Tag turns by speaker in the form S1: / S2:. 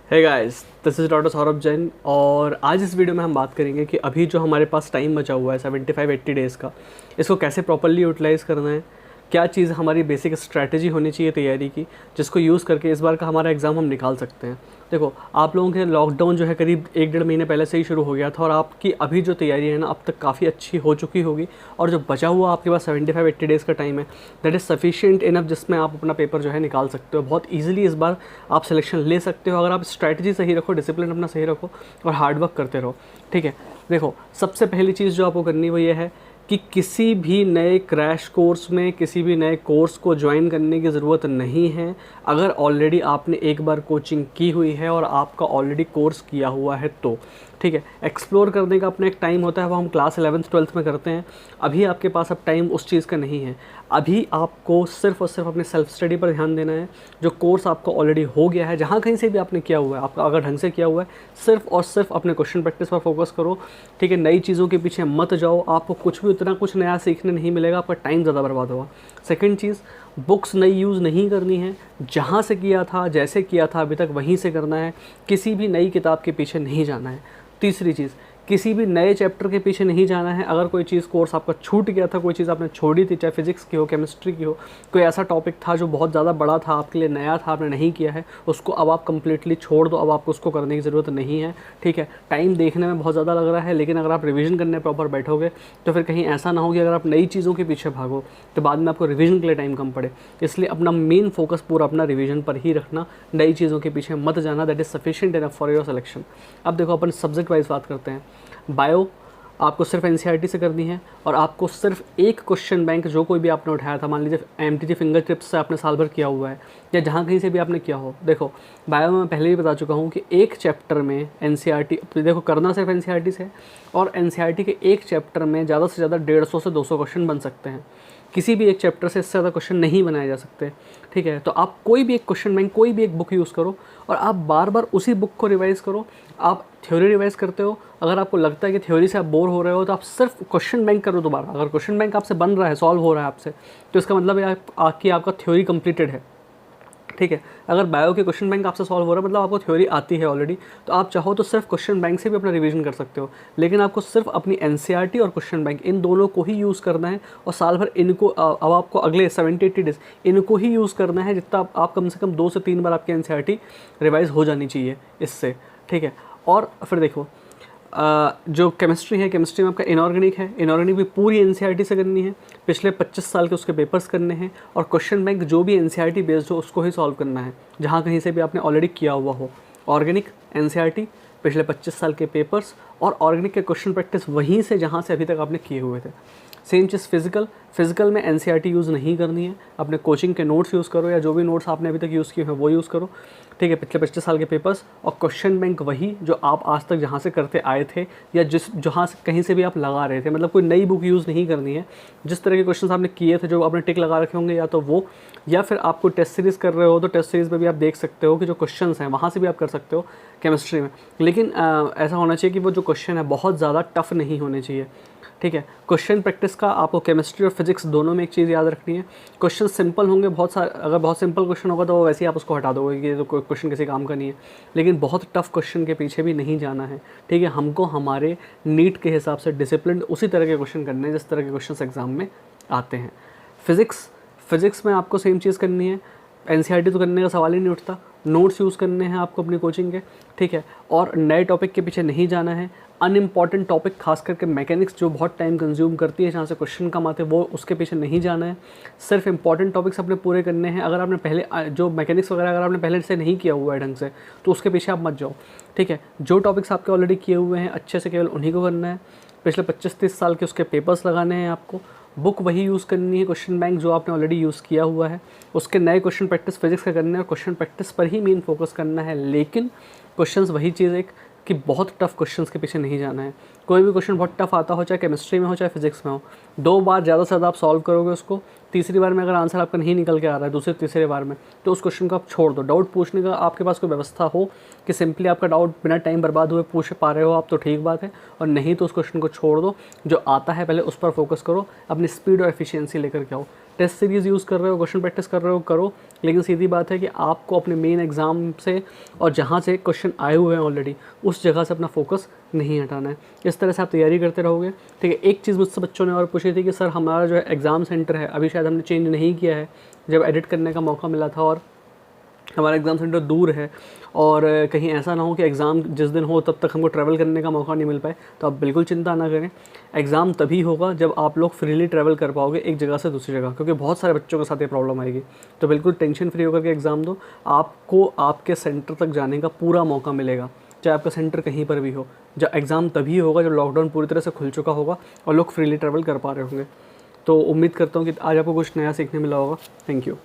S1: Hey guys, this is doctor Saurabh Jain और आज इस वीडियो में हम बात करेंगे कि अभी जो हमारे पास टाइम बचा हुआ है 75-80 डेज़ का, इसको कैसे प्रॉपरली यूटिलाइज़ करना है। क्या चीज़ हमारी बेसिक स्ट्रैटेजी होनी चाहिए तैयारी की, जिसको यूज़ करके इस बार का हमारा एग्ज़ाम हम निकाल सकते हैं। देखो, आप लोगों के लॉकडाउन जो है करीब 1-1.5 महीने पहले से ही शुरू हो गया था और आपकी अभी जो तैयारी है ना, अब तक काफ़ी अच्छी हो चुकी होगी। और जो बचा हुआ आपके पास 75-80 डेज़ का टाइम है, दैट इज़ सफिशिएंट इनफ, जिसमें आप अपना पेपर जो है निकाल सकते हो। बहुत ईजिली इस बार आप सिलेक्शन ले सकते हो अगर आप स्ट्रैटेजी सही रखो, डिसिप्लिन अपना सही रखो और हार्ड वर्क करते रहो। ठीक है, देखो, सबसे पहली चीज़ जो आपको करनी वो ये है कि किसी भी नए क्रैश कोर्स में, किसी भी नए कोर्स को ज्वाइन करने की ज़रूरत नहीं है अगर ऑलरेडी आपने एक बार कोचिंग की हुई है और आपका ऑलरेडी कोर्स किया हुआ है तो। ठीक है, एक्सप्लोर करने का अपना एक टाइम होता है, वो हम क्लास 11th-12th में करते हैं। अभी आपके पास अब टाइम उस चीज़ का नहीं है। अभी आपको सिर्फ़ और सिर्फ अपने सेल्फ स्टडी पर ध्यान देना है। जो कोर्स आपका ऑलरेडी हो गया है, जहाँ कहीं से भी आपने किया हुआ है, आपका अगर ढंग से किया हुआ है, सिर्फ़ और सिर्फ अपने क्वेश्चन प्रैक्टिस पर फोकस करो। ठीक है, नई चीज़ों के पीछे मत जाओ, आपको कुछ भी उतना कुछ नया सीखने नहीं मिलेगा, आपका टाइम ज़्यादा बर्बाद होगा। सेकंड चीज़, बुक्स नई यूज़ नहीं करनी है। जहाँ से किया था, जैसे किया था अभी तक, वहीं से करना है। किसी भी नई किताब के पीछे नहीं जाना है। तीसरी चीज़, किसी भी नए चैप्टर के पीछे नहीं जाना है। अगर कोई चीज़ कोर्स आपका छूट गया था, कोई चीज़ आपने छोड़ी थी, चाहे फिजिक्स की हो, केमिस्ट्री की हो, कोई ऐसा टॉपिक था जो बहुत ज़्यादा बड़ा था, आपके लिए नया था, आपने नहीं किया है, उसको अब आप कंप्लीटली छोड़ दो। अब आपको उसको करने की ज़रूरत नहीं है। ठीक है, टाइम देखने में बहुत ज़्यादा लग रहा है, लेकिन अगर आप रिवीजन करने प्रॉपर बैठोगे तो फिर कहीं ऐसा ना हो कि अगर आप नई चीज़ों के पीछे भागो तो बाद में आपको रिवीजन के लिए टाइम कम पड़े। इसलिए अपना मेन फोकस पूरा अपना रिवीजन पर ही रखना, नई चीज़ों के पीछे मत जाना। That is sufficient enough for your selection. अब देखो, अपन सब्जेक्ट वाइज बात करते हैं। बायो आपको सिर्फ एनसीईआरटी से करनी है और आपको सिर्फ एक क्वेश्चन बैंक जो कोई भी आपने उठाया था, मान लीजिए एमटीजी फिंगर टिप्स से आपने साल भर किया हुआ है या जहाँ कहीं से भी आपने किया हो। देखो, बायो में पहले ही बता चुका हूँ कि एक चैप्टर में एनसीईआरटी, देखो करना सिर्फ एनसीईआरटी से, और एनसीईआरटी के एक चैप्टर में ज़्यादा से ज़्यादा 150 से 200 क्वेश्चन बन सकते हैं। किसी भी एक चैप्टर से इससे ज़्यादा क्वेश्चन नहीं बनाए जा सकते। ठीक है, तो आप कोई भी एक क्वेश्चन बैंक, कोई भी एक बुक यूज़ करो और आप बार बार उसी बुक को रिवाइज़ करो। आप थ्योरी रिवाइज़ करते हो, अगर आपको लगता है कि थ्योरी से आप बोर हो रहे हो तो आप सिर्फ क्वेश्चन बैंक करो दोबारा। अगर क्वेश्चन बैंक आपसे बन रहा है, सॉल्व हो रहा है आपसे, तो इसका मतलब है कि आपका थ्योरी कंप्लीटेड है। ठीक है, अगर बायो के क्वेश्चन बैंक आपसे सॉल्व हो रहा है, मतलब आपको थ्योरी आती है ऑलरेडी, तो आप चाहो तो सिर्फ क्वेश्चन बैंक से भी अपना रिवीजन कर सकते हो। लेकिन आपको सिर्फ अपनी एनसीईआरटी और क्वेश्चन बैंक, इन दोनों को ही यूज़ करना है और साल भर इनको, अब आपको अगले 70-80 डेज इनको ही यूज़ करना है। जितना आप कम से कम 2 से 3 बार आपकी एनसीईआरटी रिवाइज़ हो जानी चाहिए इससे। ठीक है, और फिर देखो, जो केमिस्ट्री है, केमिस्ट्री में आपका इनऑर्गेनिक है, इनऑर्गेनिक भी पूरी एनसीईआरटी से करनी है। पिछले 25 साल के उसके पेपर्स करने हैं और क्वेश्चन बैंक जो भी एनसीईआरटी बेस्ड हो उसको ही सॉल्व करना है, जहाँ कहीं से भी आपने ऑलरेडी किया हुआ हो। ऑर्गेनिक, एनसीईआरटी, पिछले 25 साल के पेपर्स और ऑर्गेनिक के क्वेश्चन प्रैक्टिस वहीं से जहाँ से अभी तक आपने किए हुए थे। सेम चीज़ फिजिकल, फिजिकल में एनसीईआरटी यूज़ नहीं करनी है। अपने कोचिंग के नोट्स यूज़ करो या जो भी नोट्स आपने अभी तक यूज़ किए हैं वो यूज़ करो। ठीक है, पिछले 25 साल के पेपर्स और क्वेश्चन बैंक वही जो आप आज तक जहाँ से करते आए थे या जहाँ से कहीं से भी आप लगा रहे थे। मतलब कोई नई बुक यूज़ नहीं करनी है। जिस तरह के क्वेश्चन आपने किए थे, जो आपने टिक लगा रखे होंगे, या तो वो, या फिर आपको टेस्ट सीरीज़ कर रहे हो तो टेस्ट सीरीज़ में भी आप देख सकते हो कि जो क्वेश्चन हैं वहाँ से भी आप कर सकते हो केमिस्ट्री में। लेकिन ऐसा होना चाहिए कि वो जो क्वेश्चन है बहुत ज़्यादा टफ नहीं होने चाहिए। ठीक है, क्वेश्चन प्रैक्टिस का आपको केमिस्ट्री और फिजिक्स दोनों में एक चीज़ याद रखनी है, क्वेश्चन सिंपल होंगे बहुत सारे। अगर बहुत सिंपल क्वेश्चन होगा तो वो वैसे ही आप उसको हटा दोगे कि तो क्वेश्चन किसी काम का नहीं है। लेकिन बहुत टफ क्वेश्चन के पीछे भी नहीं जाना है। ठीक है, हमको हमारे नीट के हिसाब से डिसिप्लिन उसी तरह के क्वेश्चन करने हैं जिस तरह के क्वेश्चन एग्जाम में आते हैं। फिज़िक्स में आपको सेम चीज़ करनी है। एनसीईआरटी तो करने का सवाल ही नहीं उठता। नोट्स यूज़ करने हैं आपको अपनी कोचिंग के। ठीक है, और नए टॉपिक के पीछे नहीं जाना है। अनइम्पॉर्टेंट टॉपिक, खास करके मैकेनिक्स जो बहुत टाइम कंज्यूम करती है, जहाँ से क्वेश्चन कम आते हैं, वो उसके पीछे नहीं जाना है। सिर्फ इंपॉर्टेंट टॉपिक्स अपने पूरे करने हैं। अगर आपने पहले जो मैकेनिक्स वगैरह अगर आपने पहले से नहीं किया हुआ है ढंग से, तो उसके पीछे आप मत जाओ। ठीक है, जो टॉपिक्स आपके ऑलरेडी किए हुए हैं अच्छे से केवल उन्हीं को करना है। पिछले 25-30 साल के उसके पेपर्स लगाने हैं आपको। बुक वही यूज़ करनी है, क्वेश्चन बैंक जो आपने ऑलरेडी यूज़ किया हुआ है। उसके नए क्वेश्चन प्रैक्टिस फिजिक्स का करना है और क्वेश्चन प्रैक्टिस पर ही मेन फोकस करना है। लेकिन क्वेश्चंस वही चीज़ एक कि बहुत टफ क्वेश्चंस के पीछे नहीं जाना है। कोई भी क्वेश्चन बहुत टफ आता हो, चाहे केमिस्ट्री में हो चाहे फिजिक्स में हो, 2 बार ज़्यादा से ज़्यादा आप सॉल्व करोगे उसको। तीसरी बार में अगर आंसर आपका नहीं निकल के आ रहा है, दूसरे तीसरे बार में, तो उस क्वेश्चन को आप छोड़ दो। डाउट पूछने का आपके पास कोई व्यवस्था हो कि सिंपली आपका डाउट बिना टाइम बर्बाद हुए पूछ पा रहे हो आप, तो ठीक बात है, और नहीं तो उस क्वेश्चन को छोड़ दो। जो आता है पहले उस पर फोकस करो, अपनी स्पीड और एफिशिएंसी लेकर के आओ। टेस्ट सीरीज़ यूज़ कर रहे हो, क्वेश्चन प्रैक्टिस कर रहे हो, करो, लेकिन सीधी बात है कि आपको अपने मेन एग्ज़ाम से और जहाँ से क्वेश्चन आए हुए हैं ऑलरेडी उस जगह से अपना फोकस नहीं हटाना है। इस तरह से आप तैयारी करते रहोगे। ठीक है, एक चीज़ मुझसे बच्चों ने और पूछी थी कि सर हमारा जो है एग्ज़ाम सेंटर है अभी शायद हमने चेंज नहीं किया है, जब एडिट करने का मौका मिला था, और हमारा एग्ज़ाम सेंटर दूर है और कहीं ऐसा ना हो कि एग्ज़ाम जिस दिन हो तब तक हमको ट्रैवल करने का मौका नहीं मिल पाए। तो आप बिल्कुल चिंता ना करें, एग्ज़ाम तभी होगा जब आप लोग फ्रीली ट्रैवल कर पाओगे एक जगह से दूसरी जगह, क्योंकि बहुत सारे बच्चों के साथ ये प्रॉब्लम आएगी। तो बिल्कुल टेंशन फ्री होकर के एग्ज़ाम दो, आपको आपके सेंटर तक जाने का पूरा मौका मिलेगा, चाहे आपका सेंटर कहीं पर भी हो। जब एग्ज़ाम तभी होगा जब लॉकडाउन पूरी तरह से खुल चुका होगा और लोग फ्रीली ट्रैवल कर पा रहे होंगे। तो उम्मीद करता हूँ कि आज आपको कुछ नया सीखने मिला होगा। Thank you.